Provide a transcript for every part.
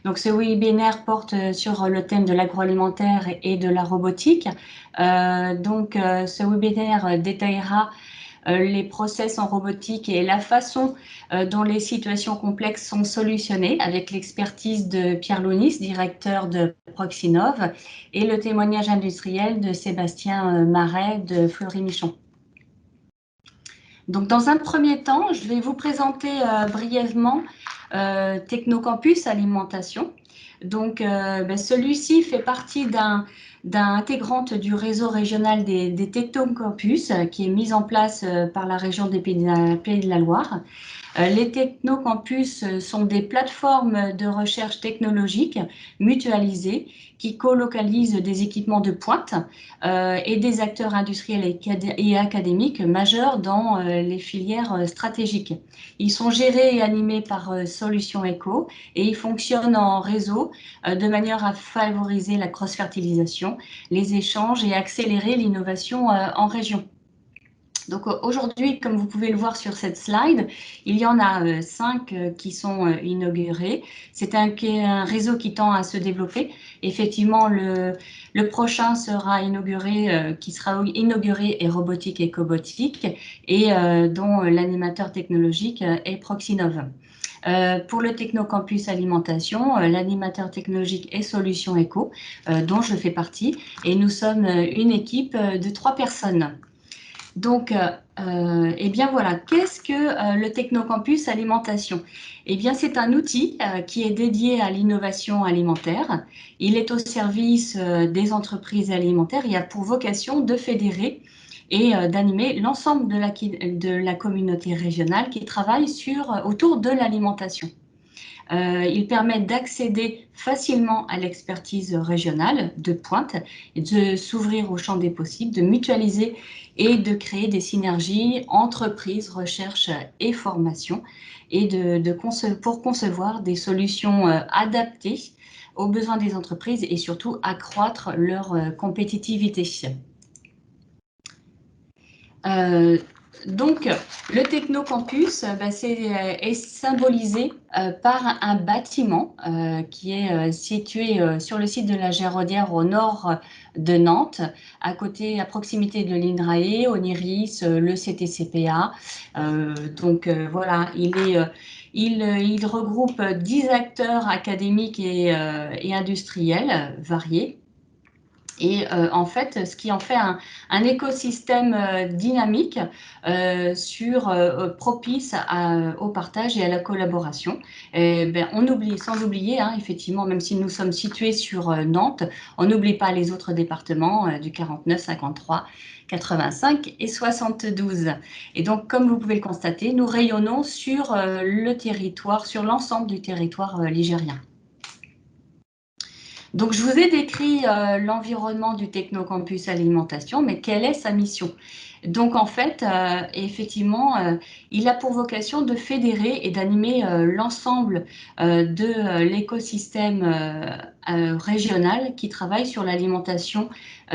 Donc, ce webinaire porte sur le thème de l'agroalimentaire et de la robotique. Ce webinaire détaillera les process en robotique et la façon dont les situations complexes sont solutionnées avec l'expertise de Pierre Lounis, directeur de Proxinov, et le témoignage industriel de Sébastien Marais de Fleury-Michon. Donc, dans un premier temps, je vais vous présenter brièvement Technocampus Alimentation. Donc, celui-ci fait partie intégrante du réseau régional des technocampus qui est mis en place par la région des Pays de la Loire. Les technocampus sont des plateformes de recherche technologique mutualisées qui colocalisent des équipements de pointe et des acteurs industriels et académiques majeurs dans les filières stratégiques. Ils sont gérés et animés par Solutions Eco et ils fonctionnent en réseau de manière à favoriser la cross-fertilisation, les échanges et accélérer l'innovation en région. Donc aujourd'hui, comme vous pouvez le voir sur cette slide, il y en a 5 qui sont inaugurés. C'est un réseau qui tend à se développer. Effectivement, le prochain sera inauguré, est robotique et cobotique, et dont l'animateur technologique est Proxinov. Pour le Technocampus Alimentation, l'animateur technologique est Solutions Eco, dont je fais partie, et nous sommes une équipe de 3 personnes. Donc, eh bien voilà, qu'est-ce que le Technocampus Alimentation? Eh bien, c'est un outil qui est dédié à l'innovation alimentaire. Il est au service des entreprises alimentaires. Il a pour vocation de fédérer et d'animer l'ensemble de la communauté régionale qui travaille autour de l'alimentation. Ils permettent d'accéder facilement à l'expertise régionale de pointe, et de s'ouvrir au champ des possibles, de mutualiser et de créer des synergies entreprises, recherche et formation, et pour concevoir des solutions adaptées aux besoins des entreprises et surtout accroître leur compétitivité. Donc, le Technocampus est symbolisé par un bâtiment qui est situé sur le site de la Géraudière au nord de Nantes, à proximité de l'INRAE, ONIRIS, le CTCPA. Voilà, il regroupe 10 acteurs académiques et industriels variés. Et en fait, ce qui en fait un écosystème dynamique propice au partage et à la collaboration. Et, sans oublier, effectivement, même si nous sommes situés sur Nantes, on n'oublie pas les autres départements du 49, 53, 85 et 72. Et donc, comme vous pouvez le constater, nous rayonnons sur le territoire, sur l'ensemble du territoire ligérien. Donc, je vous ai décrit l'environnement du Technocampus Alimentation, mais quelle est sa mission? Donc, en fait, effectivement, il a pour vocation de fédérer et d'animer l'ensemble de l'écosystème régional qui travaille sur l'alimentation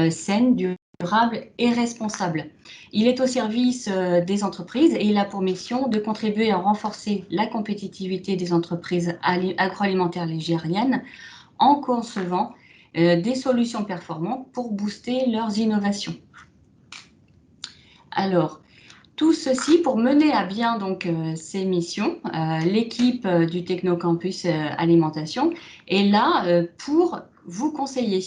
saine, durable et responsable. Il est au service des entreprises et il a pour mission de contribuer à renforcer la compétitivité des entreprises agroalimentaires ligériennes en concevant des solutions performantes pour booster leurs innovations. Alors, tout ceci pour mener à bien donc ces missions. L'équipe du Technocampus Alimentation est là pour vous conseiller.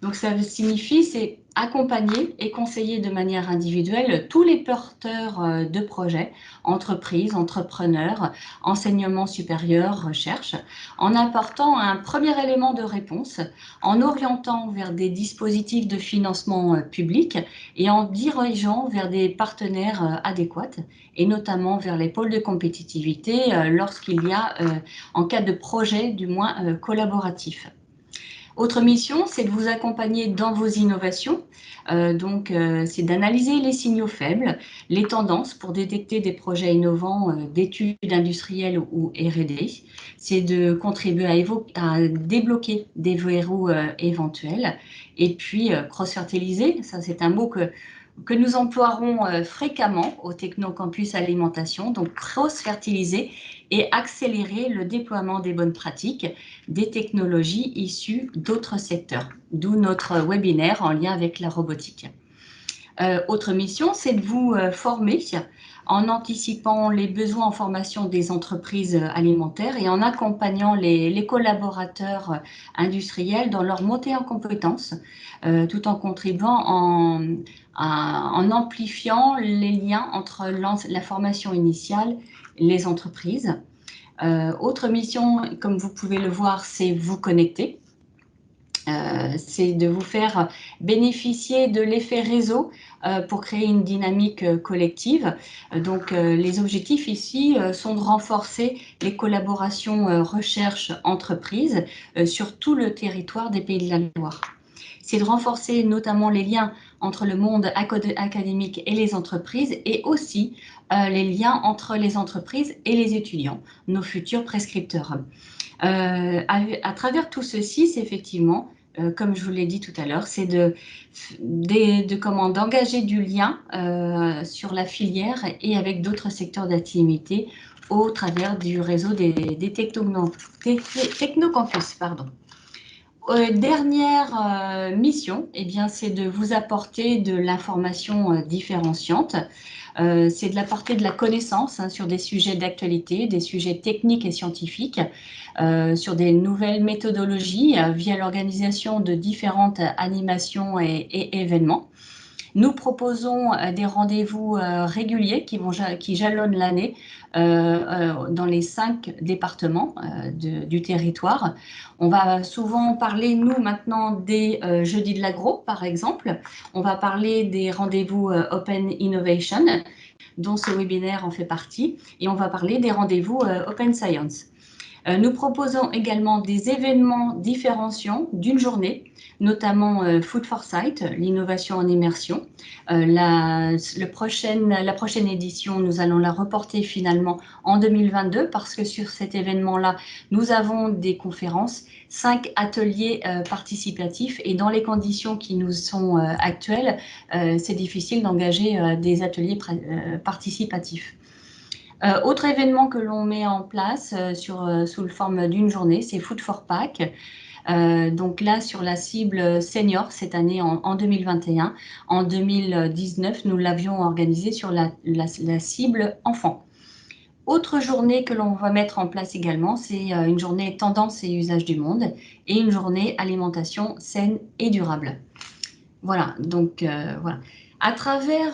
Donc, ça signifie, c'est accompagner et conseiller de manière individuelle tous les porteurs de projets, entreprises, entrepreneurs, enseignement supérieur, recherche, en apportant un premier élément de réponse, en orientant vers des dispositifs de financement public et en dirigeant vers des partenaires adéquats, et notamment vers les pôles de compétitivité lorsqu'il y a, en cas de projet du moins collaboratif. Autre mission, c'est de vous accompagner dans vos innovations. C'est d'analyser les signaux faibles, les tendances pour détecter des projets innovants d'études industrielles ou R&D. C'est de contribuer à débloquer des verrous éventuels. Et puis, cross-fertiliser, ça c'est un mot que nous emploierons fréquemment au Technocampus Alimentation, donc cross-fertiliser et accélérer le déploiement des bonnes pratiques des technologies issues d'autres secteurs, d'où notre webinaire en lien avec la robotique. Autre mission, c'est de vous former en anticipant les besoins en formation des entreprises alimentaires et en accompagnant les collaborateurs industriels dans leur montée en compétences, tout en contribuant en amplifiant les liens entre la formation initiale et les entreprises. Autre mission, comme vous pouvez le voir, c'est vous connecter. C'est de vous faire bénéficier de l'effet réseau pour créer une dynamique collective. Donc, les objectifs ici sont de renforcer les collaborations recherche-entreprise sur tout le territoire des Pays de la Loire. C'est de renforcer notamment les liens entre le monde académique et les entreprises et aussi les liens entre les entreprises et les étudiants, nos futurs prescripteurs. À travers tout ceci, c'est effectivement, comme je vous l'ai dit tout à l'heure, c'est d'engager du lien sur la filière et avec d'autres secteurs d'activité au travers du réseau des technocampus. Pardon. Dernière mission, eh bien, c'est de vous apporter de l'information différenciante. C'est de l'apporter de la connaissance sur des sujets d'actualité, des sujets techniques et scientifiques, sur des nouvelles méthodologies via l'organisation de différentes animations et événements. Nous proposons des rendez-vous réguliers qui jalonnent l'année dans les 5 départements du territoire. On va souvent parler, nous, maintenant, des jeudis de l'agro, par exemple. On va parler des rendez-vous Open Innovation, dont ce webinaire en fait partie. Et on va parler des rendez-vous Open Science. Nous proposons également des événements différenciants d'une journée, notamment Food for Sight, l'innovation en immersion. La prochaine édition, nous allons la reporter finalement en 2022 parce que sur cet événement-là, nous avons des conférences, 5 ateliers participatifs et dans les conditions qui nous sont actuelles, c'est difficile d'engager des ateliers participatifs. Autre événement que l'on met en place sous le forme d'une journée, c'est Food for Pack. Donc là, sur la cible senior cette année en 2021. En 2019, nous l'avions organisé sur la cible enfant. Autre journée que l'on va mettre en place également, c'est une journée tendance et usage du monde et une journée alimentation saine et durable. Voilà, donc voilà. À travers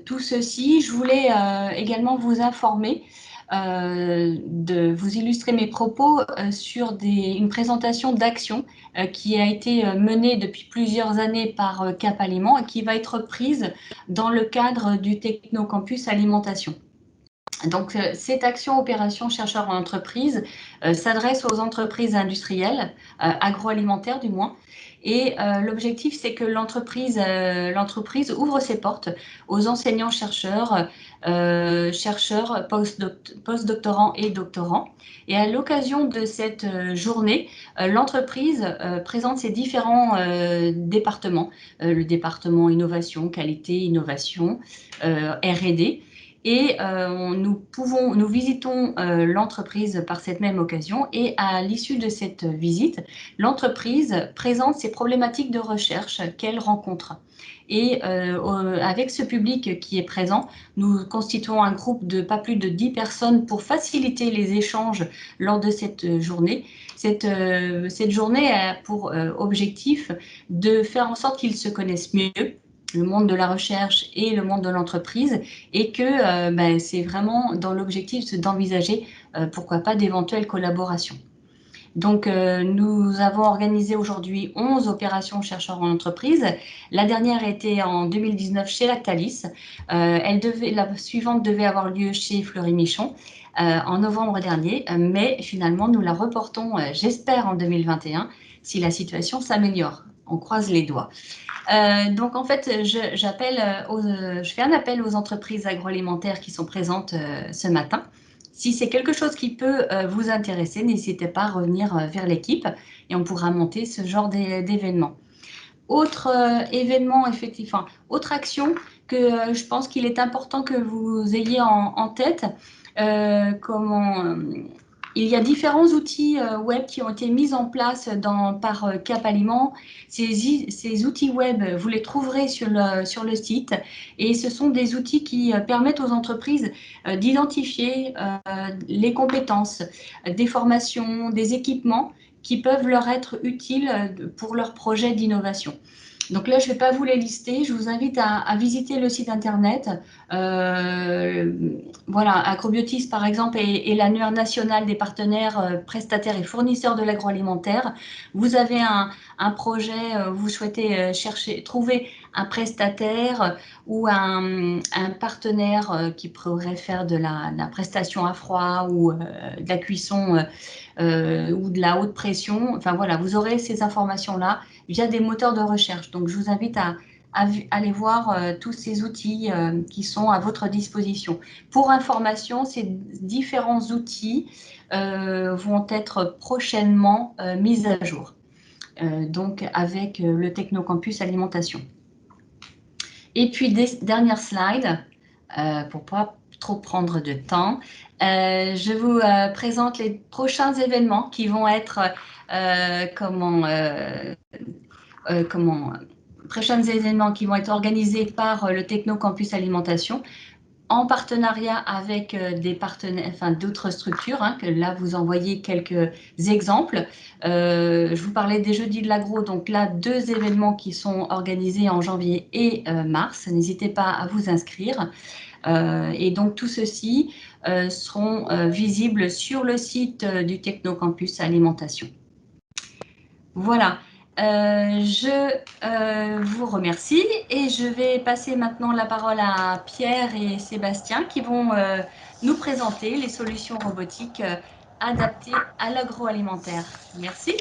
tout ceci, je voulais également vous informer, de vous illustrer mes propos sur une présentation d'action qui a été menée depuis plusieurs années par Cap Aliment et qui va être prise dans le cadre du Technocampus Alimentation. Donc, cette action opération chercheur en entreprise s'adresse aux entreprises industrielles, agroalimentaires du moins, et l'objectif, c'est que l'entreprise ouvre ses portes aux enseignants-chercheurs, postdoctorants et doctorants. Et à l'occasion de cette journée, l'entreprise présente ses différents départements, le département innovation, qualité, innovation, R&D. Et nous visitons l'entreprise par cette même occasion et à l'issue de cette visite, l'entreprise présente ses problématiques de recherche qu'elle rencontre. Et avec ce public qui est présent, nous constituons un groupe de pas plus de 10 personnes pour faciliter les échanges lors de cette journée. Cette journée a pour objectif de faire en sorte qu'ils se connaissent mieux, le monde de la recherche et le monde de l'entreprise, et que c'est vraiment dans l'objectif d'envisager, pourquoi pas, d'éventuelles collaborations. Donc, nous avons organisé aujourd'hui 11 opérations chercheurs en entreprise. La dernière était en 2019 chez Lactalis. La suivante devait avoir lieu chez Fleury-Michon en novembre dernier, mais finalement, nous la reportons, j'espère, en 2021, si la situation s'améliore. On croise les doigts. Donc, en fait, je fais un appel aux entreprises agroalimentaires qui sont présentes ce matin. Si c'est quelque chose qui peut vous intéresser, n'hésitez pas à revenir vers l'équipe et on pourra monter ce genre d'événement. autre événement, effectivement, autre action que je pense qu'il est important que vous ayez en tête. Il y a différents outils web qui ont été mis en place par Cap Aliment. Ces outils web, vous les trouverez sur le site et ce sont des outils qui permettent aux entreprises d'identifier les compétences, des formations, des équipements qui peuvent leur être utiles pour leur projet d'innovation. Donc là, je ne vais pas vous les lister. Je vous invite à visiter le site internet. Voilà, Agrobiotis, par exemple, est l'annuaire national des partenaires prestataires et fournisseurs de l'agroalimentaire. Vous avez un projet, vous souhaitez trouver un prestataire ou un partenaire qui pourrait faire de la prestation à froid ou de la cuisson ou de la haute pression. Enfin voilà, vous aurez ces informations-là via des moteurs de recherche. Donc je vous invite à aller voir tous ces outils qui sont à votre disposition. Pour information, ces différents outils vont être prochainement mis à jour. Donc avec le Technocampus Alimentation. Et puis, dernière slide, pour ne pas trop prendre de temps, je vous présente les prochains événements qui vont être prochains événements qui vont être organisés par le Technocampus Alimentation en partenariat avec des partenaires, enfin d'autres structures, que là vous envoyez quelques exemples. Je vous parlais des jeudis de l'agro, donc là 2 événements qui sont organisés en janvier et mars. N'hésitez pas à vous inscrire. Et donc tout ceci seront visibles sur le site du Technocampus Alimentation. Voilà. Je vous remercie et je vais passer maintenant la parole à Pierre et Sébastien qui vont nous présenter les solutions robotiques adaptées à l'agroalimentaire. Merci.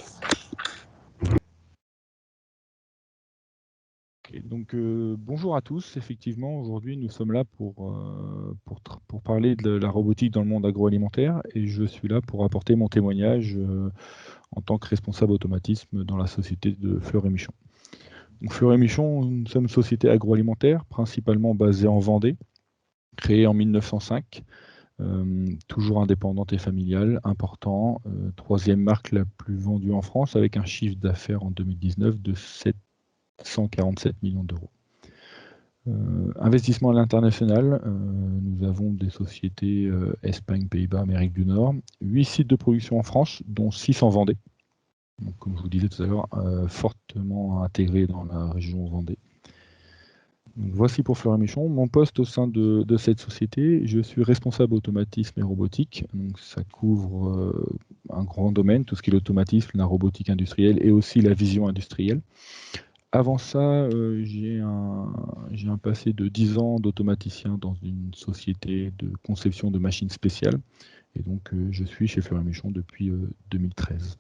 Donc, bonjour à tous. Effectivement, aujourd'hui, nous sommes là pour parler de la robotique dans le monde agroalimentaire et je suis là pour apporter mon témoignage en tant que responsable automatisme dans la société de Fleur et Michon. Donc, Fleur et Michon, nous sommes une société agroalimentaire principalement basée en Vendée, créée en 1905, toujours indépendante et familiale, important, 3e marque la plus vendue en France avec un chiffre d'affaires en 2019 de 747 millions d'euros. Investissement à l'international, nous avons des sociétés Espagne, Pays-Bas, Amérique du Nord, 8 sites de production en France, dont 6 en Vendée. Donc, comme je vous disais tout à l'heure, fortement intégré dans la région Vendée. Donc, voici pour Fleur et Michon. Mon poste au sein de cette société, je suis responsable automatisme et robotique. Donc, ça couvre un grand domaine, tout ce qui est l'automatisme, la robotique industrielle et aussi la vision industrielle. Avant ça, j'ai un passé de 10 ans d'automaticien dans une société de conception de machines spéciales. Et donc, je suis chez Fleur et Michon depuis 2013.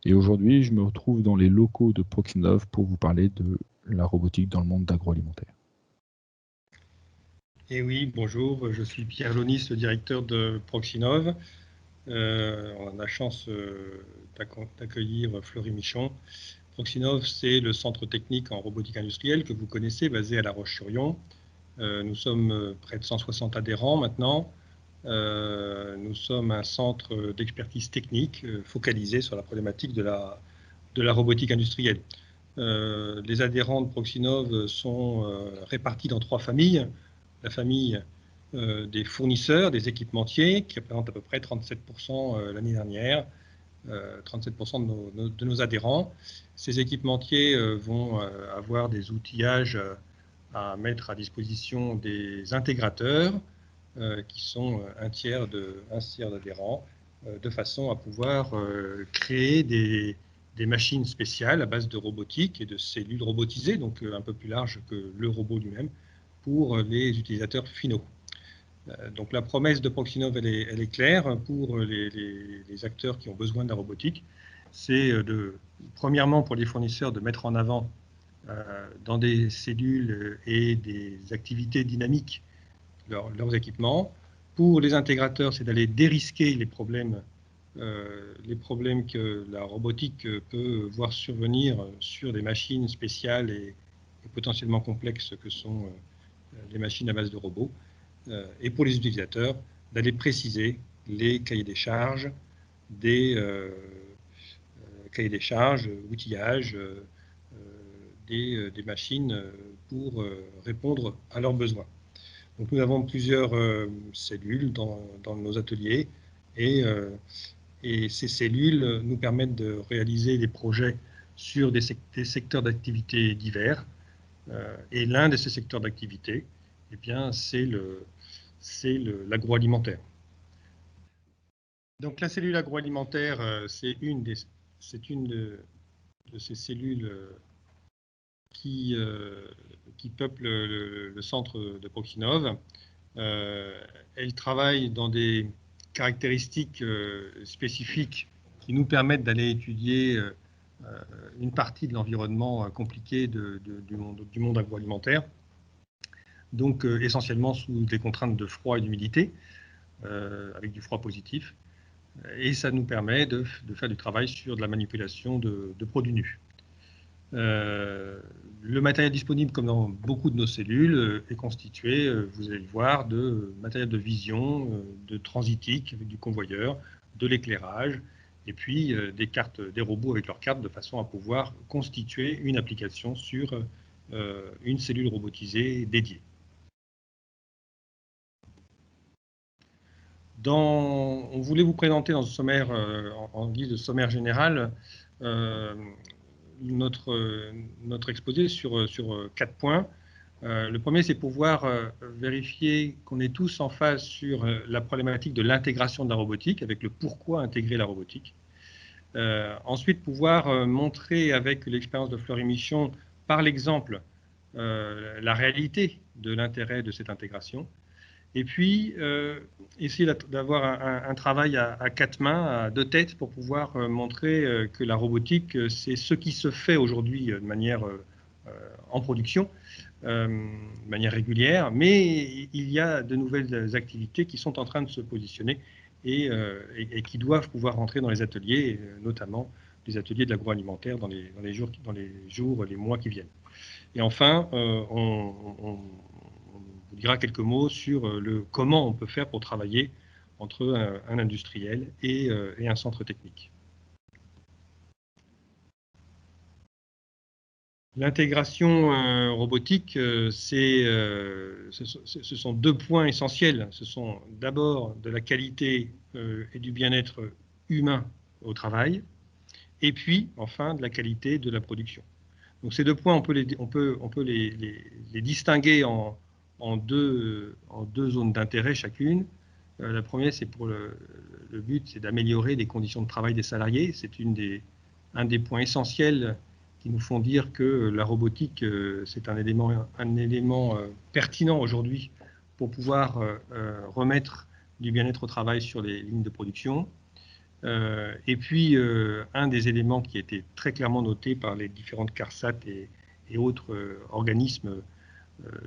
Et aujourd'hui, je me retrouve dans les locaux de Proxinov pour vous parler de la robotique dans le monde d'agroalimentaire. Et oui, bonjour, je suis Pierre Lonis, le directeur de Proxinov. On a la chance d'accueillir Fleur et Michon. Proxinov, c'est le centre technique en robotique industrielle que vous connaissez, basé à La Roche-sur-Yon. Nous sommes près de 160 adhérents maintenant. Nous sommes un centre d'expertise technique focalisé sur la problématique de la robotique industrielle. Les adhérents de Proxinov sont répartis dans 3 familles. La famille des fournisseurs, des équipementiers, qui représente à peu près 37% l'année dernière, 37% de nos adhérents. Ces équipementiers vont avoir des outillages à mettre à disposition des intégrateurs, qui sont un tiers d'adhérents, de façon à pouvoir créer des machines spéciales à base de robotique et de cellules robotisées, donc un peu plus large que le robot lui-même, pour les utilisateurs finaux. Donc la promesse de Proxinov, elle est claire pour les acteurs qui ont besoin de la robotique. C'est premièrement pour les fournisseurs de mettre en avant dans des cellules et des activités dynamiques leurs équipements. Pour les intégrateurs, c'est d'aller dérisquer les problèmes les problèmes que la robotique peut voir survenir sur des machines spéciales et potentiellement complexes que sont les machines à base de robots, et pour les utilisateurs, d'aller préciser les cahiers des charges, outillage des machines pour répondre à leurs besoins. Donc, nous avons plusieurs cellules dans nos ateliers et ces cellules nous permettent de réaliser des projets sur des secteurs d'activité divers. Et l'un de ces secteurs d'activité, eh bien, c'est l'agroalimentaire. Donc la cellule agroalimentaire, c'est une de ces cellules qui peuplent le centre de Proxinov. Elle travaille dans des caractéristiques spécifiques qui nous permettent d'aller étudier une partie de l'environnement compliqué du monde agroalimentaire, donc essentiellement sous des contraintes de froid et d'humidité, avec du froid positif. Et ça nous permet de faire du travail sur de la manipulation de produits nus. Le matériel disponible, comme dans beaucoup de nos cellules, est constitué, vous allez le voir, de matériel de vision, de transitique avec du convoyeur, de l'éclairage, et puis des robots avec leurs cartes, de façon à pouvoir constituer une application sur une cellule robotisée dédiée. On voulait vous présenter dans ce sommaire, en guise de sommaire général, notre exposé sur 4 points. Le premier, c'est pouvoir vérifier qu'on est tous en phase sur la problématique de l'intégration de la robotique, avec le pourquoi intégrer la robotique. Ensuite, pouvoir montrer avec l'expérience de Fleury Michon, par l'exemple, la réalité de l'intérêt de cette intégration. Et puis, essayer d'avoir un travail à 4 mains, à 2 têtes, pour pouvoir montrer que la robotique, c'est ce qui se fait aujourd'hui de manière en production, de manière régulière, mais il y a de nouvelles activités qui sont en train de se positionner et qui doivent pouvoir rentrer dans les ateliers, notamment les ateliers de l'agroalimentaire dans les jours, les mois qui viennent. Et enfin, on vous dira quelques mots sur comment on peut faire pour travailler entre un industriel et un centre technique. L'intégration robotique, ce sont 2 points essentiels. Ce sont d'abord de la qualité et du bien-être humain au travail, et puis enfin de la qualité de la production. Donc ces 2 points, on peut les distinguer en deux zones d'intérêt chacune. La première, c'est pour le but, c'est d'améliorer les conditions de travail des salariés. C'est un des points essentiels qui nous font dire que la robotique, c'est un élément pertinent aujourd'hui pour pouvoir remettre du bien-être au travail sur les lignes de production. Et puis, un des éléments qui a été très clairement noté par les différentes CARSAT et autres organismes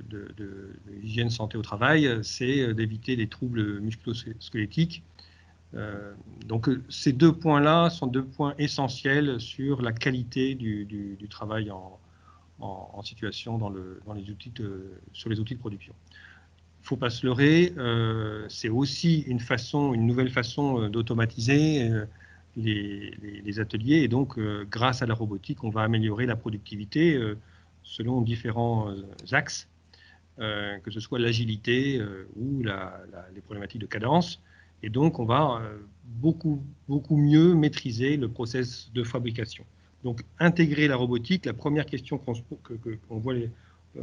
de l'hygiène santé au travail, c'est d'éviter les troubles musculo-squelettiques. Donc ces 2 points-là sont 2 points essentiels sur la qualité du travail en situation sur les outils de production. Il ne faut pas se leurrer, c'est aussi une nouvelle façon d'automatiser les ateliers, et donc grâce à la robotique, on va améliorer la productivité selon différents axes, que ce soit l'agilité ou les problématiques de cadence. Et donc, on va beaucoup mieux maîtriser le process de fabrication. Donc, intégrer la robotique, la première question qu'on voit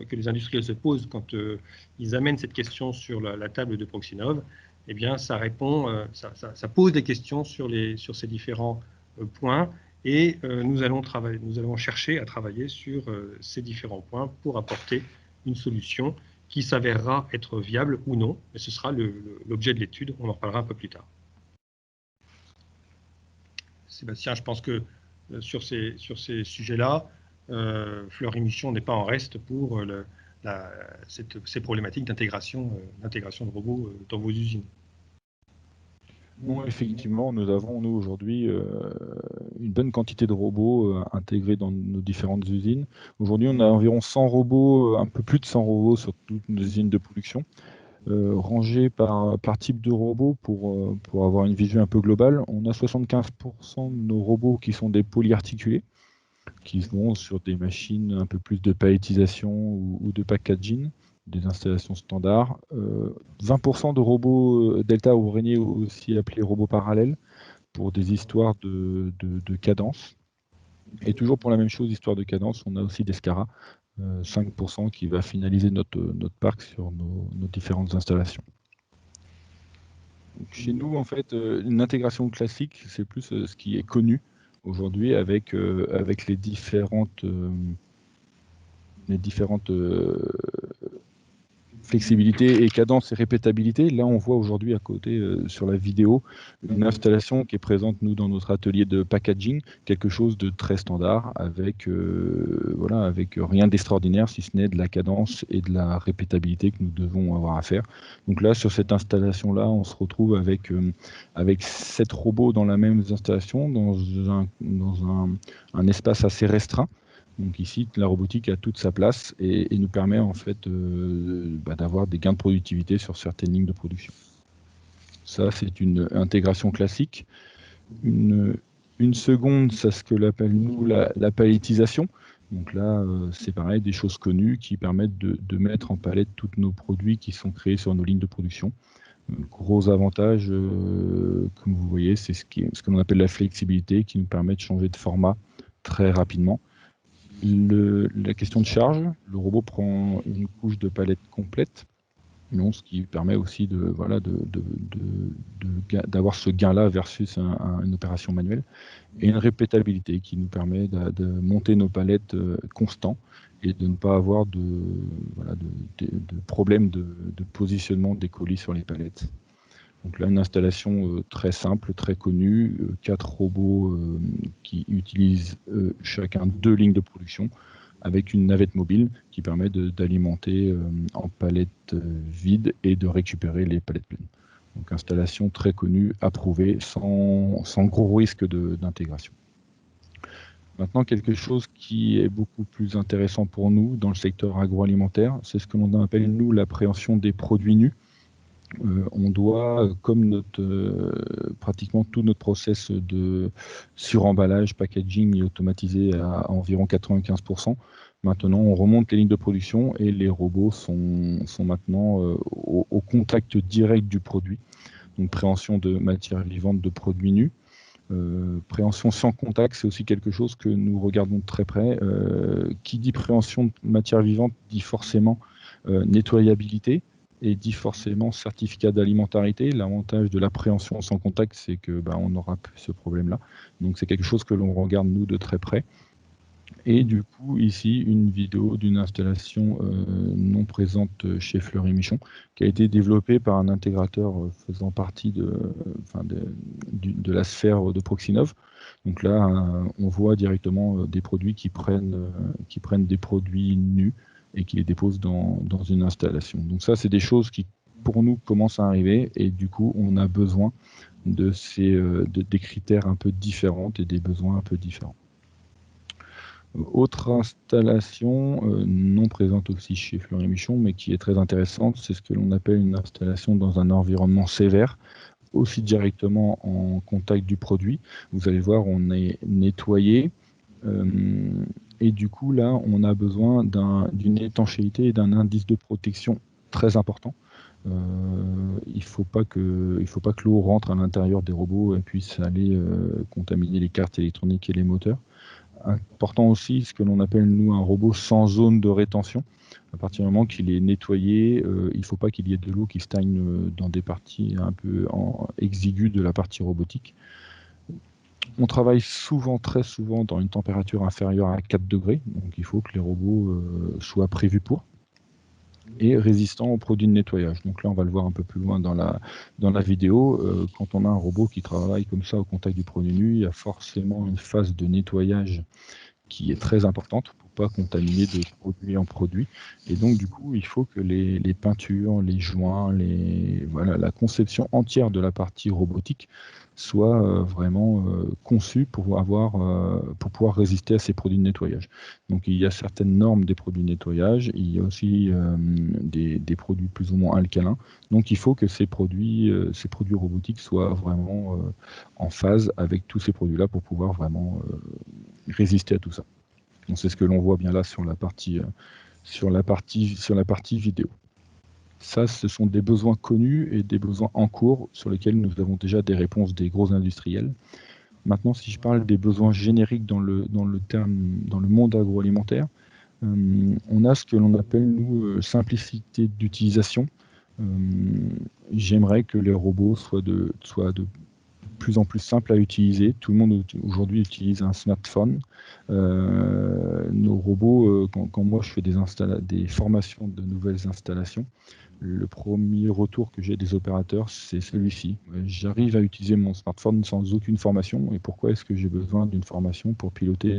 que les industriels se posent quand ils amènent cette question sur la table de Proxinov, eh bien, ça pose des questions sur ces différents points, et nous allons chercher à travailler sur ces différents points pour apporter une solution qui s'avérera être viable ou non, mais ce sera l'objet de l'étude, on en reparlera un peu plus tard. Sébastien, je pense que sur ces sujets-là, Fleury Michon n'est pas en reste pour ces problématiques d'intégration de robots dans vos usines. Non, effectivement, nous avons, nous, aujourd'hui, une bonne quantité de robots intégrés dans nos différentes usines. Aujourd'hui, on a environ 100 robots, un peu plus de 100 robots sur toutes nos usines de production, rangés par type de robot pour avoir une vision un peu globale. On a 75% de nos robots qui sont des polyarticulés, qui vont sur des machines un peu plus de palettisation ou de packaging, des installations standards. 20% de robots Delta ou Régnier, aussi appelés robots parallèles, pour des histoires de cadence. Et toujours pour la même chose, histoire de cadence, on a aussi des SCARA, 5% qui va finaliser notre parc sur nos différentes installations. Donc, chez nous, en fait, une intégration classique, c'est plus ce qui est connu aujourd'hui avec les différentes flexibilité et cadence et répétabilité. Là, on voit aujourd'hui à côté, sur la vidéo, une installation qui est présente, nous, dans notre atelier de packaging, quelque chose de très standard, avec rien d'extraordinaire, si ce n'est de la cadence et de la répétabilité que nous devons avoir à faire. Donc là, sur cette installation-là, on se retrouve avec 7 robots dans la même installation, dans un espace assez restreint. Donc ici, la robotique a toute sa place et nous permet en fait d'avoir des gains de productivité sur certaines lignes de production. Ça, c'est une intégration classique. Une seconde, c'est ce que l'appelle nous la palettisation. Donc là, c'est pareil, des choses connues qui permettent de mettre en palette tous nos produits qui sont créés sur nos lignes de production. Gros avantage, comme vous voyez, c'est ce que l'on appelle la flexibilité, qui nous permet de changer de format très rapidement. La question de charge, le robot prend une couche de palette complète, ce qui permet aussi d'avoir ce gain-là versus une opération manuelle, et une répétabilité qui nous permet de monter nos palettes constants et de ne pas avoir de problème de positionnement des colis sur les palettes. Donc là, une installation très simple, très connue, 4 robots qui utilisent chacun 2 lignes de production, avec une navette mobile qui permet d'alimenter en palettes vides et de récupérer les palettes pleines. Donc installation très connue, approuvée, sans gros risque d'intégration. Maintenant, quelque chose qui est beaucoup plus intéressant pour nous dans le secteur agroalimentaire, c'est ce que l'on appelle, nous, l'appréhension des produits nus. On doit, comme pratiquement tout notre process de suremballage, packaging est automatisé à environ 95%. Maintenant, on remonte les lignes de production et les robots sont maintenant au contact direct du produit. Donc, préhension de matière vivante de produits nus. Préhension sans contact, c'est aussi quelque chose que nous regardons de très près. Qui dit préhension de matière vivante dit forcément nettoyabilité, et dit forcément certificat d'alimentarité. L'avantage de l'appréhension sans contact, c'est que on n'aura plus ce problème-là. Donc c'est quelque chose que l'on regarde nous de très près. Et du coup, ici, une vidéo d'une installation non présente chez Fleury Michon, qui a été développée par un intégrateur faisant partie de la sphère de Proxinov. Donc là, on voit directement des produits qui prennent des produits nus et qui les déposent dans une installation. Donc ça, c'est des choses qui, pour nous, commencent à arriver, et du coup, on a besoin de des critères un peu différents et des besoins un peu différents. Autre installation non présente aussi chez Fleury Michon, mais qui est très intéressante, c'est ce que l'on appelle une installation dans un environnement sévère, aussi directement en contact du produit. Vous allez voir, on est nettoyé, et du coup là, on a besoin d'une étanchéité et d'un indice de protection très important. Il ne faut pas que l'eau rentre à l'intérieur des robots et puisse aller contaminer les cartes électroniques et les moteurs. Important aussi, ce que l'on appelle, nous, un robot sans zone de rétention. À partir du moment qu'il est nettoyé, il ne faut pas qu'il y ait de l'eau qui stagne dans des parties un peu exiguës de la partie robotique. On travaille très souvent dans une température inférieure à 4 degrés, donc il faut que les robots soient prévus pour, et résistants aux produits de nettoyage. Donc là, on va le voir un peu plus loin dans la vidéo. Quand on a un robot qui travaille comme ça au contact du produit nu, il y a forcément une phase de nettoyage qui est très importante pour pas contaminer de produit en produit. Et donc, du coup, il faut que les peintures, les joints, voilà, la conception entière de la partie robotique soit vraiment conçue pour pouvoir résister à ces produits de nettoyage. Donc, il y a certaines normes des produits de nettoyage, il y a aussi des produits plus ou moins alcalins. Donc, il faut que ces produits robotiques soient vraiment en phase avec tous ces produits-là pour pouvoir vraiment résister à tout ça. Donc, c'est ce que l'on voit bien là sur la partie vidéo. Ça, ce sont des besoins connus et des besoins en cours sur lesquels nous avons déjà des réponses des gros industriels. Maintenant, si je parle des besoins génériques dans le monde agroalimentaire, on a ce que l'on appelle, nous, simplicité d'utilisation. J'aimerais que les robots soient de plus en plus simples à utiliser. Tout le monde aujourd'hui utilise un smartphone. Nos robots, quand moi je fais des formations de nouvelles installations, le premier retour que j'ai des opérateurs, c'est celui-ci. J'arrive à utiliser mon smartphone sans aucune formation. Et pourquoi est-ce que j'ai besoin d'une formation pour piloter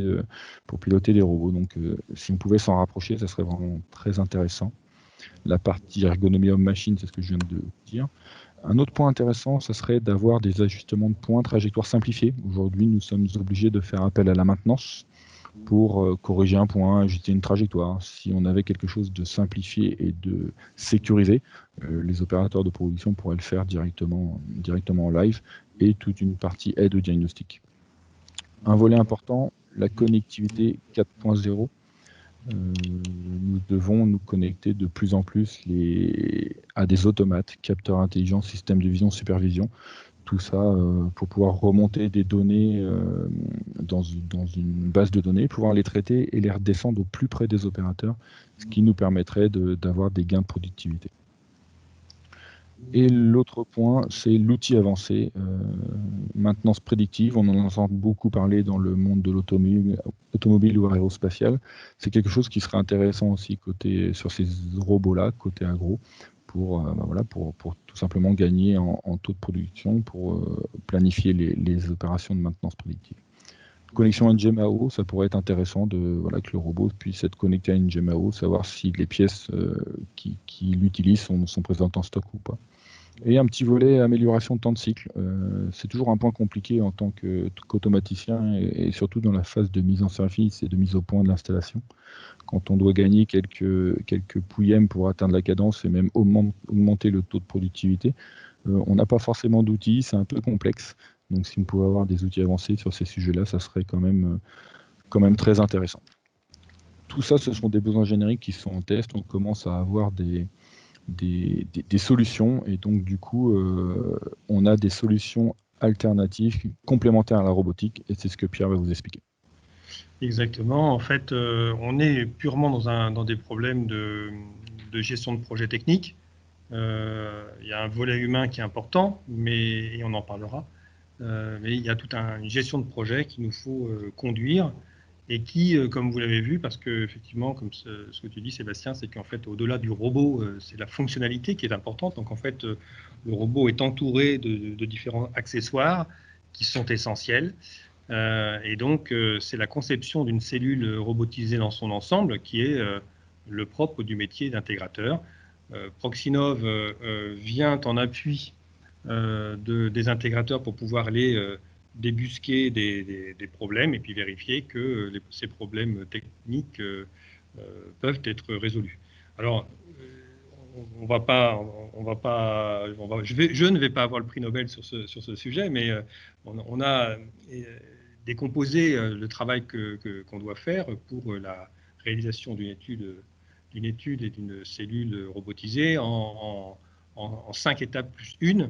les robots? Donc, si on pouvait s'en rapprocher, ça serait vraiment très intéressant. La partie ergonomie homme-machine, c'est ce que je viens de dire. Un autre point intéressant, ça serait d'avoir des ajustements de points, trajectoires simplifiés. Aujourd'hui, nous sommes obligés de faire appel à la maintenance pour corriger un point, ajuster une trajectoire. Si on avait quelque chose de simplifié et de sécurisé, les opérateurs de production pourraient le faire directement en live, et toute une partie aide au diagnostic. Un volet important, la connectivité 4.0. Nous devons nous connecter de plus en plus à des automates, capteurs intelligents, systèmes de vision, supervision. Tout ça pour pouvoir remonter des données dans une base de données, pouvoir les traiter et les redescendre au plus près des opérateurs, ce qui nous permettrait d'avoir des gains de productivité. Et l'autre point, c'est l'outil avancé, maintenance prédictive. On en entend beaucoup parler dans le monde de l'automobile ou aérospatial. C'est quelque chose qui serait intéressant aussi sur ces robots-là, côté agro, pour tout simplement gagner en taux de production, pour planifier les opérations de maintenance prédictive. Connexion à une GMAO, ça pourrait être intéressant que le robot puisse être connecté à une GMAO, savoir si les pièces qui l'utilisent sont présentes en stock ou pas. Et un petit volet amélioration de temps de cycle. C'est toujours un point compliqué en tant qu'automaticien et surtout dans la phase de mise en service et de mise au point de l'installation. Quand on doit gagner quelques pouillèmes pour atteindre la cadence et même augmenter le taux de productivité, on n'a pas forcément d'outils, c'est un peu complexe. Donc si on pouvait avoir des outils avancés sur ces sujets-là, ça serait quand même très intéressant. Tout ça, ce sont des besoins génériques qui sont en test. On commence à avoir des solutions, et donc du coup on a des solutions alternatives complémentaires à la robotique, et c'est ce que Pierre va vous expliquer. Exactement, en fait on est purement dans des problèmes de gestion de projet technique. Il y a un volet humain qui est important, et on en parlera, mais il y a toute une gestion de projet qu'il nous faut conduire, et qui, comme vous l'avez vu, parce que effectivement, comme ce que tu dis, Sébastien, c'est qu'en fait, au-delà du robot, c'est la fonctionnalité qui est importante. Donc en fait, le robot est entouré de différents accessoires qui sont essentiels. Et donc, c'est la conception d'une cellule robotisée dans son ensemble qui est le propre du métier d'intégrateur. Proxinov vient en appui des intégrateurs pour pouvoir les débusquer des problèmes et puis vérifier que ces problèmes techniques peuvent être résolus. Alors, je ne vais pas avoir le prix Nobel sur ce sujet, mais on a décomposé le travail qu'on doit faire pour la réalisation d'une étude et d'une cellule robotisée en 5 étapes plus une.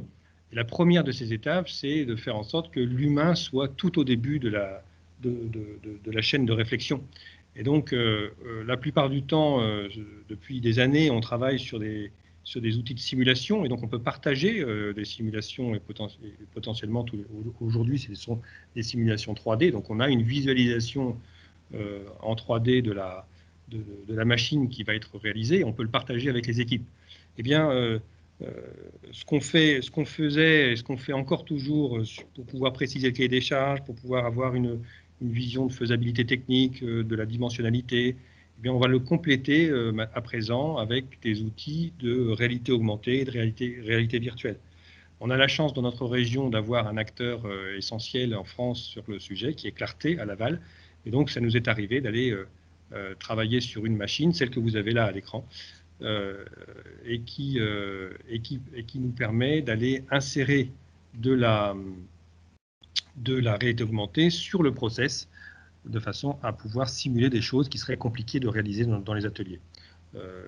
Et la première de ces étapes, c'est de faire en sorte que l'humain soit tout au début de la chaîne de réflexion. Et donc, la plupart du temps, depuis des années, on travaille sur des outils de simulation, et donc on peut partager des simulations, et potentiellement, aujourd'hui, ce sont des simulations 3D, donc on a une visualisation en 3D de la machine qui va être réalisée, et on peut le partager avec les équipes. Eh bien, ce qu'on faisait et ce qu'on fait encore toujours pour pouvoir préciser le cahier des charges, pour pouvoir avoir une une vision de faisabilité technique, de la dimensionnalité, eh bien, on va le compléter à présent avec des outils de réalité augmentée et de réalité virtuelle. On a la chance dans notre région d'avoir un acteur essentiel en France sur le sujet, qui est Clarté à Laval. Et donc, ça nous est arrivé d'aller travailler sur une machine, celle que vous avez là à l'écran, et qui nous permet d'aller insérer de la réalité augmentée sur le process, de façon à pouvoir simuler des choses qui seraient compliquées de réaliser dans les ateliers.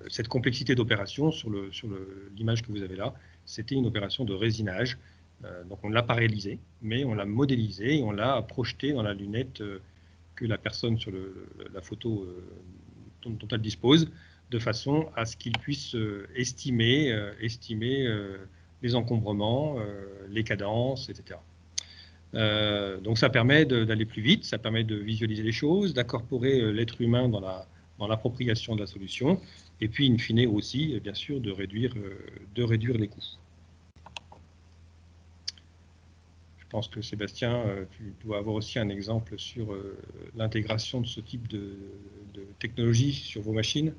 Cette complexité d'opération sur l'image que vous avez là, c'était une opération de résinage. Donc on ne l'a pas réalisée, mais on l'a modélisée et on l'a projetée dans la lunette que la personne sur la photo dont elle dispose, de façon à ce qu'il puisse estimer les encombrements, les cadences, etc. Donc ça permet d'aller plus vite, ça permet de visualiser les choses, d'incorporer l'être humain dans l'appropriation de la solution, et puis in fine aussi, bien sûr, de réduire les coûts. Je pense que Sébastien, tu dois avoir aussi un exemple sur l'intégration de ce type de technologie sur vos machines.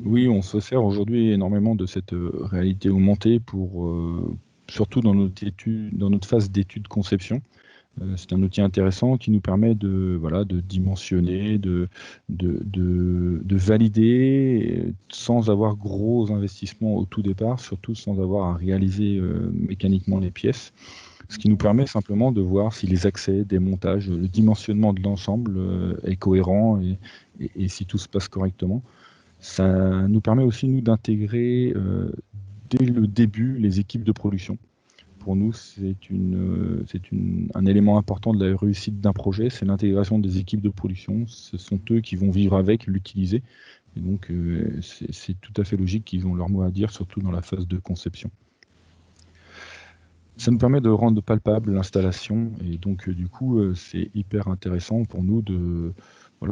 Oui, on se sert aujourd'hui énormément de cette réalité augmentée pour, surtout dans notre phase d'étude conception. C'est un outil intéressant qui nous permet de dimensionner, de valider sans avoir gros investissements au tout départ, surtout sans avoir à réaliser mécaniquement les pièces. Ce qui nous permet simplement de voir si les accès, des montages, le dimensionnement de l'ensemble est cohérent et si tout se passe correctement. Ça nous permet aussi, nous, d'intégrer dès le début les équipes de production. Pour nous, c'est un élément important de la réussite d'un projet, c'est l'intégration des équipes de production. Ce sont eux qui vont vivre avec, l'utiliser. Et donc, c'est tout à fait logique qu'ils ont leur mot à dire, surtout dans la phase de conception. Ça nous permet de rendre palpable l'installation. Et donc, du coup, c'est hyper intéressant pour nous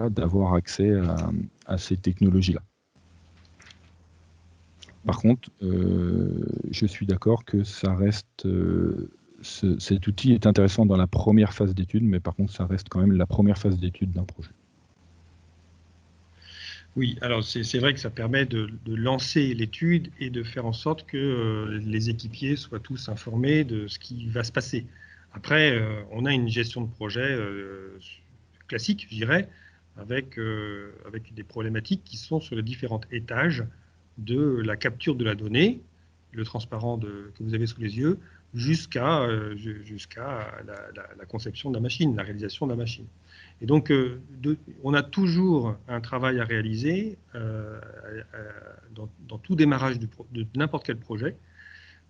d'avoir accès à ces technologies-là. Par contre, je suis d'accord que ça reste, cet outil est intéressant dans la première phase d'étude, mais par contre, ça reste quand même la première phase d'étude d'un projet. Oui, alors c'est vrai que ça permet de lancer l'étude et de faire en sorte que les équipiers soient tous informés de ce qui va se passer. Après, on a une gestion de projet classique, je dirais, avec des problématiques qui sont sur les différents étages de la capture de la donnée, le transparent que vous avez sous les yeux, jusqu'à la conception de la machine, la réalisation de la machine. Et donc, on a toujours un travail à réaliser dans tout démarrage de n'importe quel projet.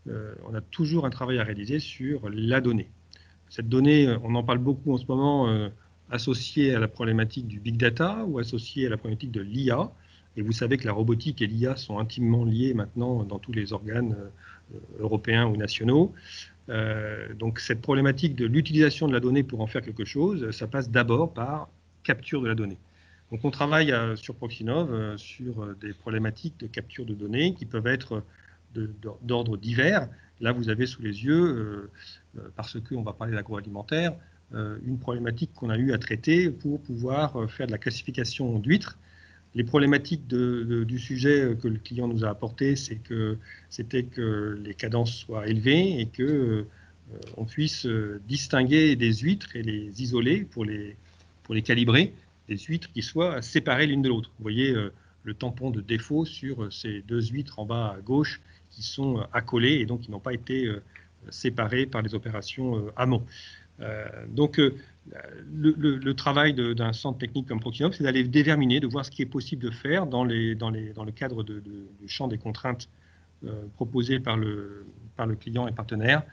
On a toujours un travail à réaliser sur la donnée. Cette donnée, on en parle beaucoup en ce moment, associée à la problématique du big data ou associée à la problématique de l'IA. Et vous savez que la robotique et l'IA sont intimement liées maintenant dans tous les organes européens ou nationaux. Donc cette problématique de l'utilisation de la donnée pour en faire quelque chose, ça passe d'abord par capture de la donnée. Donc on travaille sur Proxinov sur des problématiques de capture de données qui peuvent être d'ordre divers. Là, vous avez sous les yeux, parce qu'on va parler d'agroalimentaire, une problématique qu'on a eu à traiter pour pouvoir faire de la classification d'huîtres. Les problématiques du sujet que le client nous a apporté, c'était que les cadences soient élevées et qu'on puisse distinguer des huîtres et les isoler pour les calibrer, des huîtres qui soient séparées l'une de l'autre. Vous voyez le tampon de défaut sur ces deux huîtres en bas à gauche qui sont accolées et donc qui n'ont pas été séparées par les opérations amont. Donc, le travail d'un centre technique comme Proxinov, c'est d'aller déterminer, de voir ce qui est possible de faire dans le cadre du champ des contraintes proposées par le client et partenaire.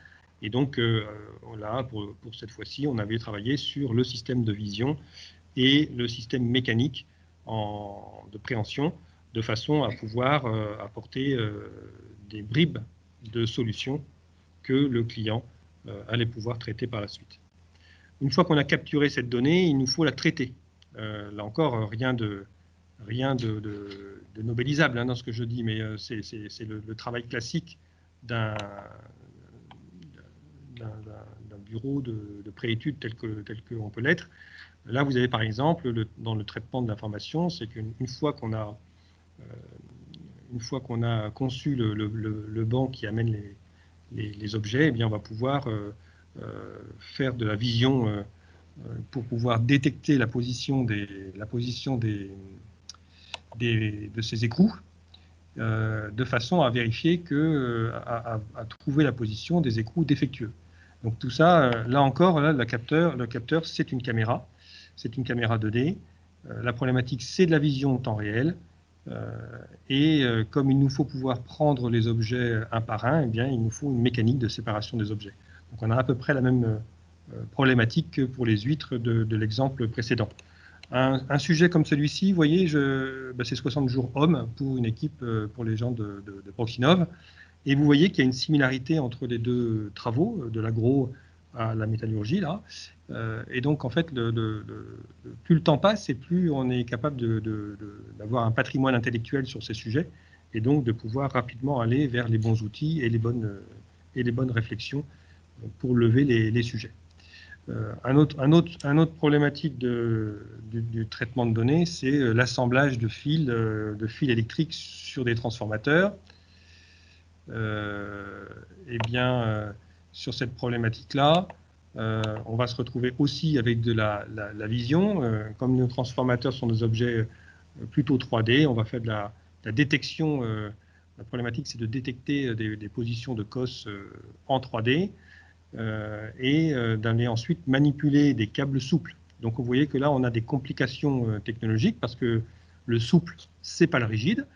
Et donc, là, pour cette fois-ci, on avait travaillé sur le système de vision et le système mécanique de préhension, de façon à pouvoir apporter des bribes de solutions que le client allait pouvoir traiter par la suite. Une fois qu'on a capturé cette donnée, il nous faut la traiter. Là encore, rien de nobélisable dans ce que je dis, mais c'est le travail classique d'un bureau de préétude tel qu'on peut l'être. Là, vous avez par exemple, dans le traitement de l'information, c'est qu'une fois qu'on a, conçu le banc qui amène les objets, eh bien, on va pouvoir faire de la vision pour pouvoir détecter la position de ces écrous, de façon à vérifier à trouver la position des écrous défectueux. Donc tout ça, là encore, là, le capteur, c'est une caméra 2D. La problématique, c'est de la vision en temps réel. Comme il nous faut pouvoir prendre les objets un par un, eh bien, il nous faut une mécanique de séparation des objets. Donc on a à peu près la même problématique que pour les huîtres de l'exemple précédent. Un sujet comme celui-ci, vous voyez, c'est 60 jours hommes pour une équipe, pour les gens de Proxinov. Et vous voyez qu'il y a une similarité entre les deux travaux, de l'agro à la métallurgie, là. Et donc, en fait, plus le temps passe et plus on est capable d'avoir un patrimoine intellectuel sur ces sujets et donc de pouvoir rapidement aller vers les bons outils et les bonnes réflexions pour lever les sujets. Un autre problématique du traitement de données, c'est l'assemblage de fils électriques sur des transformateurs. Sur cette problématique-là, on va se retrouver aussi avec de la vision. Comme nos transformateurs sont des objets plutôt 3D, on va faire de la détection. La problématique, c'est de détecter des positions de COS en 3D et d'aller ensuite manipuler des câbles souples. Donc vous voyez que là, on a des complications technologiques parce que le souple, c'est pas le rigide.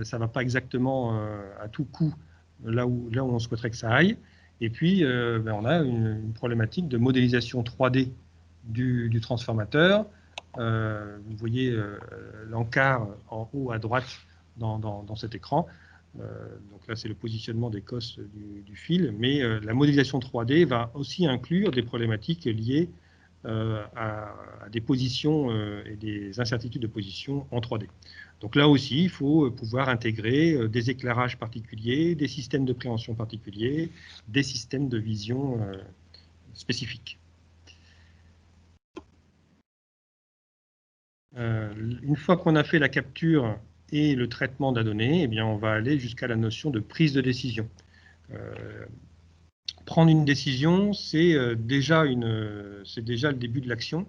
Ça ne va pas exactement à tout coup là où on souhaiterait que ça aille. Et puis, on a une problématique de modélisation 3D du transformateur. Vous voyez l'encart en haut à droite dans cet écran. Donc là, c'est le positionnement des COS du fil. Mais la modélisation 3D va aussi inclure des problématiques liées à des positions et des incertitudes de position en 3D. Donc là aussi, il faut pouvoir intégrer des éclairages particuliers, des systèmes de préhension particuliers, des systèmes de vision spécifiques. Une fois qu'on a fait la capture et le traitement de la donnée, eh bien, on va aller jusqu'à la notion de prise de décision. Prendre une décision, c'est déjà le début de l'action.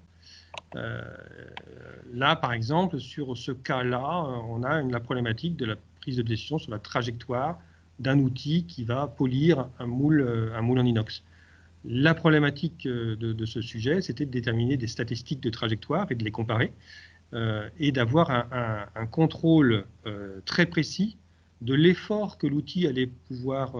Là, par exemple, sur ce cas-là, on a la problématique de la prise de décision sur la trajectoire d'un outil qui va polir un moule en inox. La problématique de ce sujet, c'était de déterminer des statistiques de trajectoire et de les comparer et d'avoir un contrôle très précis de l'effort que l'outil allait pouvoir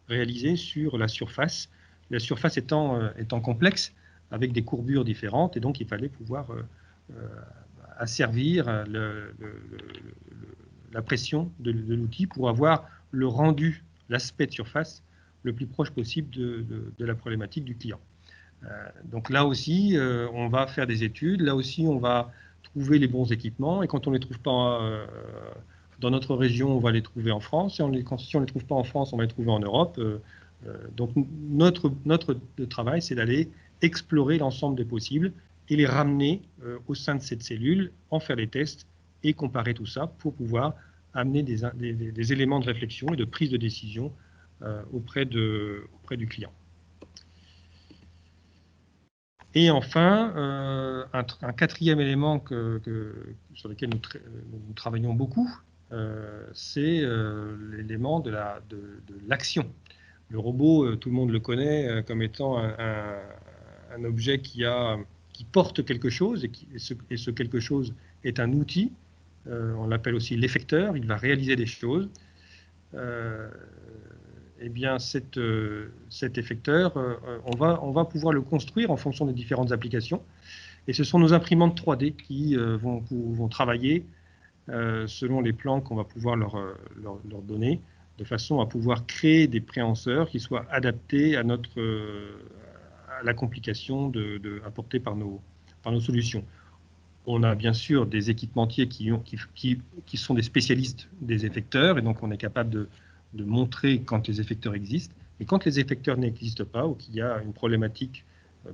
réaliser sur la surface étant complexe, avec des courbures différentes, et donc il fallait pouvoir asservir la pression de l'outil pour avoir le rendu, l'aspect de surface, le plus proche possible de la problématique du client. Donc là aussi, on va faire des études, là aussi on va trouver les bons équipements, et quand on ne les trouve pas dans notre région, on va les trouver en France, et si on ne les trouve pas en France, on va les trouver en Europe. Donc notre travail, c'est d'aller explorer l'ensemble des possibles et les ramener au sein de cette cellule, en faire des tests et comparer tout ça pour pouvoir amener des éléments de réflexion et de prise de décision auprès du client. Et enfin, un quatrième élément sur lequel nous travaillons beaucoup, c'est l'élément de l'action. Le robot, tout le monde le connaît comme étant un objet qui porte quelque chose, et ce quelque chose est un outil. On l'appelle aussi l'effecteur, il va réaliser des choses. Eh bien, cet effecteur, on va pouvoir le construire en fonction des différentes applications. Et ce sont nos imprimantes 3D qui vont travailler selon les plans qu'on va pouvoir leur donner, de façon à pouvoir créer des préhenseurs qui soient adaptés à la complication apportée par nos solutions. On a bien sûr des équipementiers qui sont des spécialistes des effecteurs, et donc on est capable de montrer quand les effecteurs existent, Et quand les effecteurs n'existent pas ou qu'il y a une problématique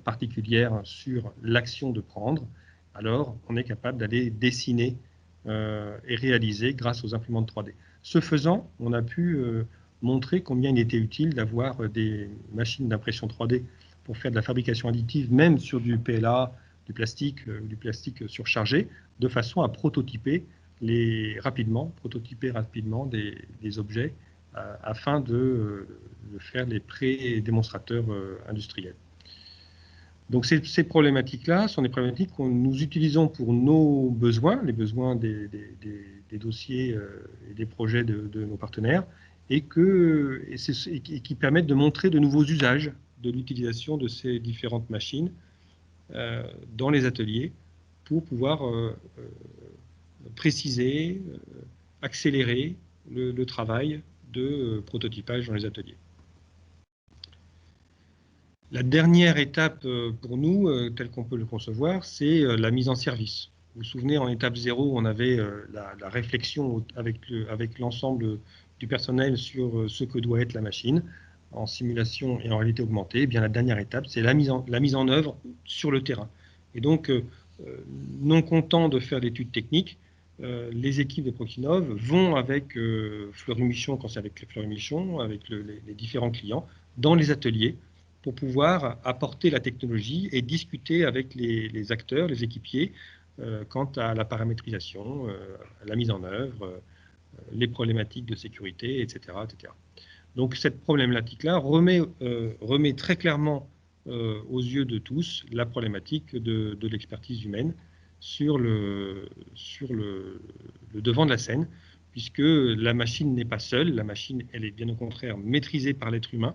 particulière sur l'action de prendre, alors on est capable d'aller dessiner et réaliser grâce aux imprimantes 3D. Ce faisant, on a pu montrer combien il était utile d'avoir des machines d'impression 3D pour faire de la fabrication additive, même sur du PLA, du plastique surchargé, de façon à prototyper rapidement des objets afin de faire les pré-démonstrateurs industriels. Donc ces problématiques-là sont des problématiques que nous utilisons pour nos besoins, les besoins des dossiers et des projets de nos partenaires, et qui permettent de montrer de nouveaux usages de l'utilisation de ces différentes machines dans les ateliers pour pouvoir préciser, accélérer le travail de prototypage dans les ateliers. La dernière étape pour nous, telle qu'on peut le concevoir, c'est la mise en service. Vous vous souvenez, en étape 0, on avait la réflexion avec l'ensemble du personnel sur ce que doit être la machine en simulation et en réalité augmentée. Eh bien, la dernière étape, c'est la mise en œuvre sur le terrain. Et donc, non content de faire l'étude technique, les équipes de Proxinov vont avec Fleury Michon, quand c'est avec Fleury Michon, avec les différents clients, dans les ateliers, pour pouvoir apporter la technologie et discuter avec les acteurs, les équipiers, quant à la paramétrisation, à la mise en œuvre, les problématiques de sécurité, etc. etc. Donc cette problématique-là remet très clairement aux yeux de tous la problématique de l'expertise humaine sur le devant de la scène, puisque la machine n'est pas seule, la machine, elle est bien au contraire maîtrisée par l'être humain.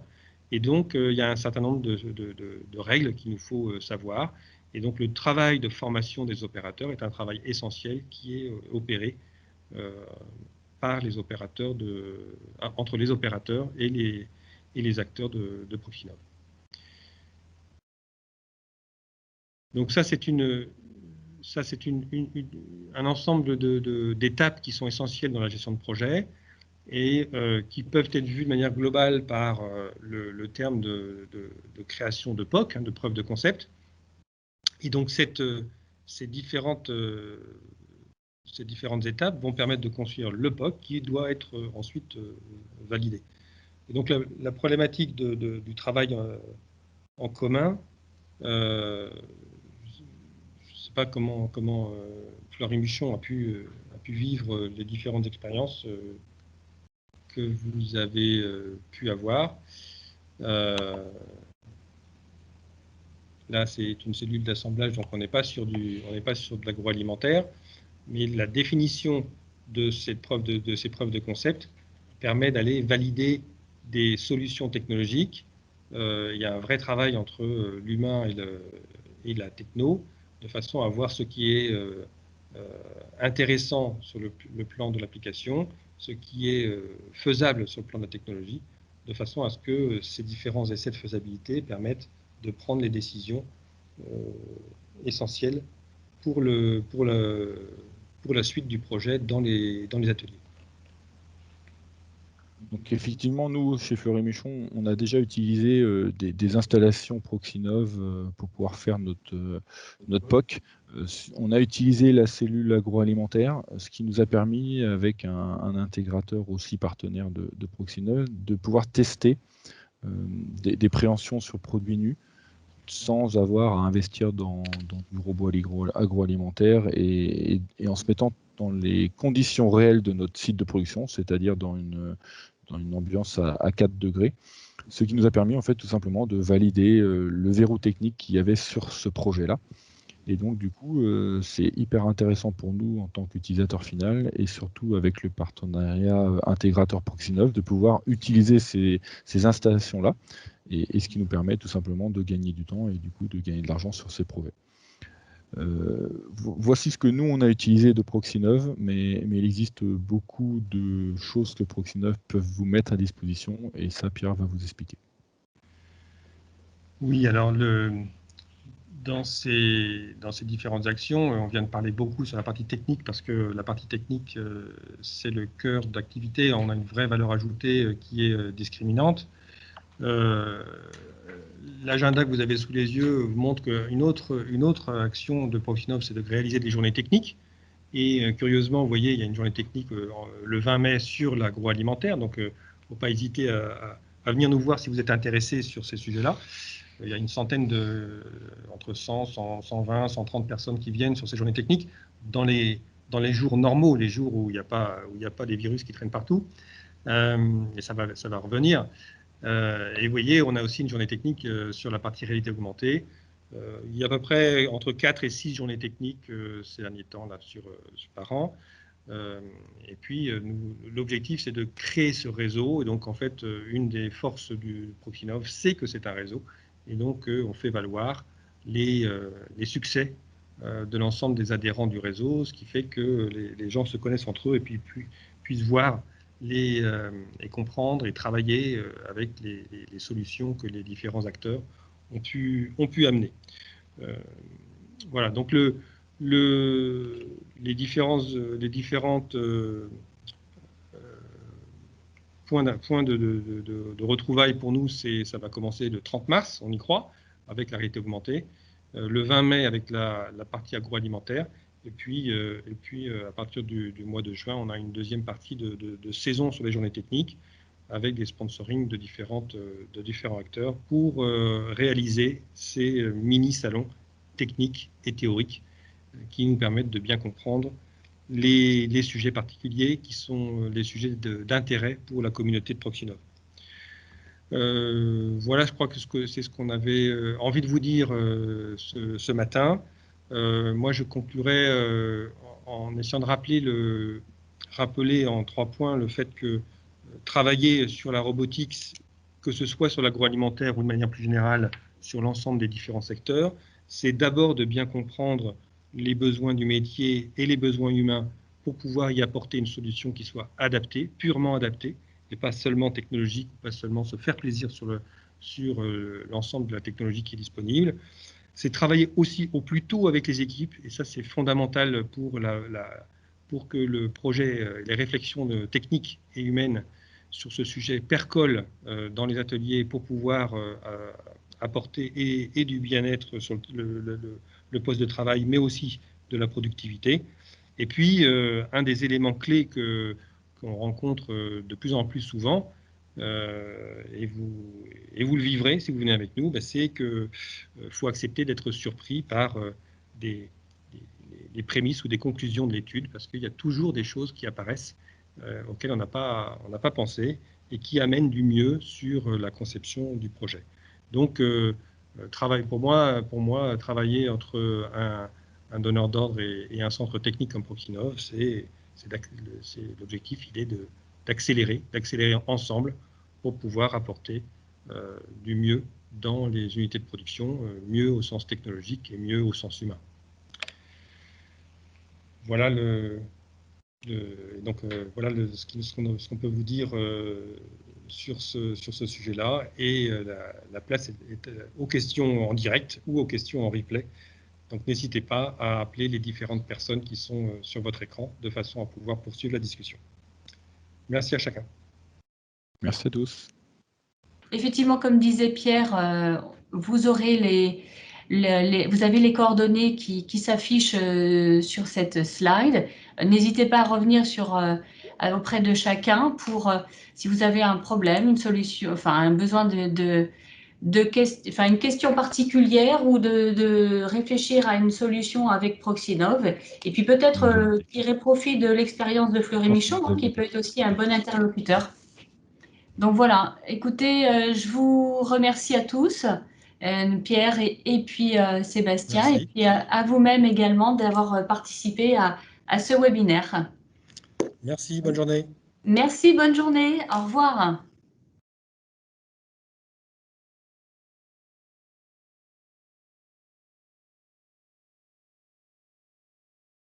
Et donc, il y a un certain nombre de règles qu'il nous faut savoir. Et donc, le travail de formation des opérateurs est un travail essentiel qui est opéré par les opérateurs entre les opérateurs et les acteurs de Proxinov. Donc, ça, c'est un ensemble d'étapes qui sont essentielles dans la gestion de projet, et qui peuvent être vues de manière globale par le terme de création de POC, de preuve de concept. Et donc ces différentes étapes vont permettre de construire le POC qui doit être ensuite validé. Et donc la problématique du travail en commun, je ne sais pas comment Fleury Michon a pu vivre les différentes expériences que vous avez pu avoir. Là, c'est une cellule d'assemblage, donc on n'est pas sur de l'agroalimentaire, mais la définition de ces preuves de concept permet d'aller valider des solutions technologiques. Il y a un vrai travail entre l'humain et la techno, de façon à voir ce qui est intéressant sur le plan de l'application, ce qui est faisable sur le plan de la technologie, de façon à ce que ces différents essais de faisabilité permettent de prendre les décisions essentielles pour la suite du projet dans les ateliers. Donc effectivement, nous, chez Fleury Michon, on a déjà utilisé des installations Proxinov pour pouvoir faire notre POC. On a utilisé la cellule agroalimentaire, ce qui nous a permis, avec un intégrateur aussi partenaire de Proxinov, de pouvoir tester des préhensions sur produits nus sans avoir à investir dans du robot agroalimentaire et en se mettant dans les conditions réelles de notre site de production, c'est-à-dire dans une ambiance à 4 degrés, ce qui nous a permis en fait tout simplement de valider le verrou technique qu'il y avait sur ce projet-là. Et donc du coup, c'est hyper intéressant pour nous en tant qu'utilisateur final et surtout avec le partenariat intégrateur Proxinov de pouvoir utiliser ces installations-là et ce qui nous permet tout simplement de gagner du temps et du coup de gagner de l'argent sur ces projets. Voici ce que nous on a utilisé de Proxinov, mais il existe beaucoup de choses que Proxinov peuvent vous mettre à disposition et ça Pierre va vous expliquer. Oui, alors dans ces différentes actions, on vient de parler beaucoup sur la partie technique parce que la partie technique c'est le cœur d'activité, on a une vraie valeur ajoutée qui est discriminante. L'agenda que vous avez sous les yeux vous montre qu'une autre action de Proxinov, c'est de réaliser des journées techniques. Et curieusement, vous voyez, il y a une journée technique le 20 mai sur l'agroalimentaire. Donc, il ne faut pas hésiter à venir nous voir si vous êtes intéressé sur ces sujets-là. Il y a une centaine entre 100, 120, 130 personnes qui viennent sur ces journées techniques dans les jours normaux, les jours où il n'y a pas des virus qui traînent partout. Et ça va revenir. Et vous voyez, on a aussi une journée technique sur la partie réalité augmentée. Il y a à peu près entre 4 et 6 journées techniques ces derniers temps là, par an. Et puis, l'objectif, c'est de créer ce réseau. Et donc, en fait, une des forces du Proxinov, c'est que c'est un réseau. Et donc, on fait valoir les succès de l'ensemble des adhérents du réseau, ce qui fait que les gens se connaissent entre eux et puis puissent voir et comprendre et travailler avec les solutions que les différents acteurs ont pu amener. Voilà, donc les différentes points de retrouvailles pour nous, ça va commencer le 30 mars, on y croit, avec la réalité augmentée, le 20 mai avec la partie agroalimentaire, et puis à partir du mois de juin, on a une deuxième partie de saison sur les journées techniques, avec des sponsorings de différents acteurs pour réaliser ces mini-salons techniques et théoriques qui nous permettent de bien comprendre les sujets particuliers qui sont les sujets d'intérêt pour la communauté de Proxinov. Voilà, je crois que c'est ce qu'on avait envie de vous dire ce matin. Moi, je conclurai en essayant de rappeler en 3 points le fait que travailler sur la robotique, que ce soit sur l'agroalimentaire ou de manière plus générale sur l'ensemble des différents secteurs, c'est d'abord de bien comprendre les besoins du métier et les besoins humains pour pouvoir y apporter une solution qui soit adaptée, purement adaptée, et pas seulement technologique, pas seulement se faire plaisir sur l'ensemble de la technologie qui est disponible. C'est travailler aussi au plus tôt avec les équipes, et ça c'est fondamental pour que le projet, les réflexions techniques et humaines sur ce sujet percolent dans les ateliers pour pouvoir apporter et du bien-être sur le poste de travail, mais aussi de la productivité. Et puis, un des éléments clés qu'on rencontre de plus en plus souvent, et vous le vivrez si vous venez avec nous, c'est qu'il faut accepter d'être surpris par des prémices ou des conclusions de l'étude, parce qu'il y a toujours des choses qui apparaissent auxquelles on n'a pas pensé et qui amènent du mieux sur la conception du projet. Donc, pour moi, travailler entre un donneur d'ordre et un centre technique comme Proxinov, l'objectif, il est d'accélérer ensemble pour pouvoir apporter du mieux dans les unités de production, mieux au sens technologique et mieux au sens humain. Voilà voilà ce qu'on peut vous dire sur ce sujet-là, et la place est aux questions en direct ou aux questions en replay. Donc n'hésitez pas à appeler les différentes personnes qui sont sur votre écran de façon à pouvoir poursuivre la discussion. Merci à chacun. Merci à tous. Effectivement, comme disait Pierre, vous aurez vous avez les coordonnées qui s'affichent sur cette slide. N'hésitez pas à revenir auprès de chacun pour, si vous avez un problème, une solution, enfin un besoin une question particulière ou de réfléchir à une solution avec Proxinov. Et puis peut-être tirer profit de l'expérience de Fleury Michon, qui peut être aussi un bon interlocuteur. Donc voilà, écoutez, je vous remercie à tous, Pierre et puis Sébastien. Merci. Et puis à vous-même également d'avoir participé à ce webinaire. Merci, bonne journée. Merci, bonne journée, au revoir.